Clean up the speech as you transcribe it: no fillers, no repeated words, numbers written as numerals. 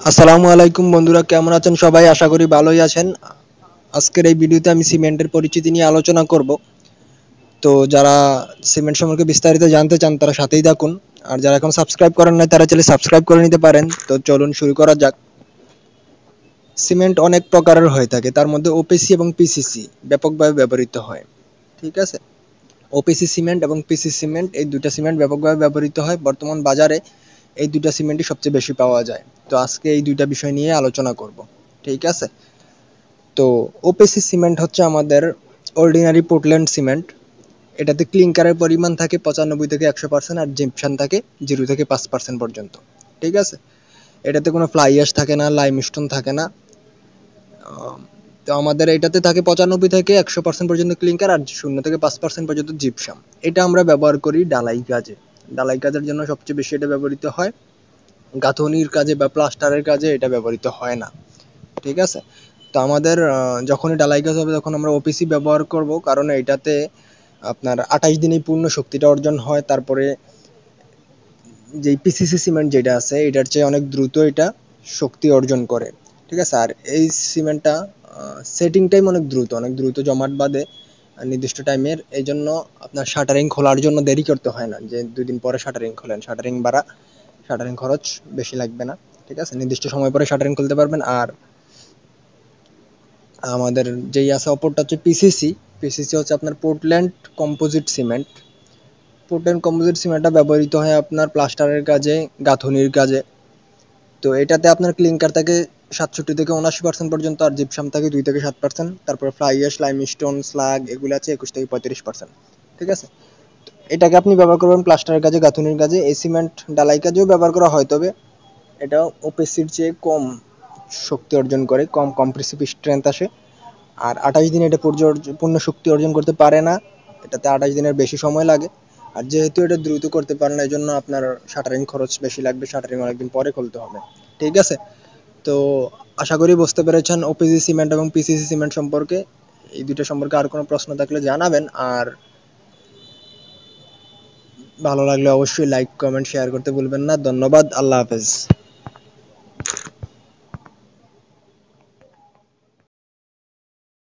আসসালামু আলাইকুম বন্ধুরা, কেমন আছেন সবাই? আশা করি ভালোই আছেন। আজকের এই ভিডিওতে আমি সিমেন্টের পরিচিতি নিয়ে আলোচনা করব। তো যারা সিমেন্ট সম্পর্কে বিস্তারিত জানতে চান তারা সাথেই থাকুন। আর যারা এখন সাবস্ক্রাইব করেন নাই তারা চাইলে সাবস্ক্রাইব করে নিতে পারেন। তো চলুন শুরু করা যাক। সিমেন্ট অনেক প্রকারের হয়ে থাকে, তার মধ্যে ওপিসি এবং পিসিসি ব্যাপকভাবে ব্যবহৃত হয়। ঠিক আছে, ওপিসি সিমেন্ট এবং পিসি সিমেন্ট এই দুইটা সিমেন্ট ব্যাপকভাবে ব্যবহৃত হয়। বর্তমান বাজারে এই দুইটা সিমেন্টই সবচেয়ে বেশি পাওয়া যায়। তো আজকে এই দুইটা বিষয় নিয়ে আলোচনা করব। ঠিক আছে, তো ওপিসি সিমেন্ট হচ্ছে আমাদের অর্ডিনারি পোর্টল্যান্ড সিমেন্ট। এটাতে ক্লিংকারের পরিমাণ থাকে 95 থেকে 100%, আর জিপসাম থাকে 0 থেকে 5% পর্যন্ত। ঠিক আছে, এটাতে কোনো ফ্লাই অ্যাশ থাকে না, লাইমস্টোন থাকে না। তো আমাদের এটাতে থাকে 95 থেকে 100% পর্যন্ত ক্লিংকার, আর 0 থেকে 5% পর্যন্ত জিপসাম। এটা আমরা ব্যবহার করি ডালাই কাজে। ডালাই কাজের জন্য সবচেয়ে বেশি এটা ব্যবহৃত হয়। গাঁথনির কাজে বা প্লাস্টারের কাজে এটা ব্যবহৃত হয় না। ঠিক আছে, তো আমাদের যখনই ডালাই কাজ হবে তখন আমরা ওপিসি ব্যবহার করব, কারণ এটাতে আপনার 28 দিনেই পূর্ণ শক্তিটা অর্জন হয়। তারপরে যে পিসিসি সিমেন্ট যেটা আছে এটার চেয়ে অনেক দ্রুত এটা শক্তি অর্জন করে। ঠিক আছে, আর এই সিমেন্টটা সেটিং টাইম অনেক দ্রুত জমাট বাঁধে নির্দিষ্ট টাইমের। এই জন্য আপনার শাটারিং খোলার জন্য দেরি করতে হয় না, যে 2 দিন পরে শাটারিং খোলেন, শাটারিং বাড়া, শাটারিং খরচ বেশি লাগবে না। ঠিক আছে, নির্দিষ্ট সময় পরে শাটারিং খুলতে পারবেন। আর আমাদের যেই আছে অপরটা হচ্ছে পিসিসি। পিসিসি হচ্ছে আপনার Portland composite cement. Portland composite সিমেন্টটা ব্যবহৃত হয় আপনার প্লাস্টারের কাজে, গাঁথনির কাজে। তো এটাতে আপনার ক্লিংকার থাকে 67 থেকে 79% পর্যন্ত, আর জিপসাম থাকে 2 থেকে 7%। তারপরে ফ্লাই অ্যাশ, লাইমস্টোন, স্লাগ এগুলো আছে 21 থেকে 35%। ঠিক আছে, এটাকে আপনি ব্যবহার করবেন প্লাস্টারের কাজে, গাঁথনির কাজে। এই সিমেন্ট ডালাই কাজেও ব্যবহার করা হয়, তবে এটা ওপিসির চেয়ে কম শক্তি অর্জন করে, কম কম্প্রেসিভ স্ট্রেংথ আসে। আর 28 দিনে এটা পূর্ণ শক্তি অর্জন করতে পারে না, এটাতে 28 দিনের বেশি সময় লাগে। আর যেহেতু এটা দ্রুত করতে পারে না, এই জন্য আপনার শাটারিং খরচ বেশি লাগবে, শাটারিং অনেকদিন পরে খুলতে হবে। ঠিক আছে, তো আশা করি বুঝতে পেরেছেন ওপিসি সিমেন্ট এবং পিসিসি সিমেন্ট সম্পর্কে। এই দুটো সম্পর্কে আর কোনো প্রশ্ন থাকলে জানাবেন। আর ভালো লাগলে অবশ্যই লাইক, কমেন্ট, শেয়ার করতে ভুলবেন না। ধন্যবাদ, আল্লাহ হাফেজ।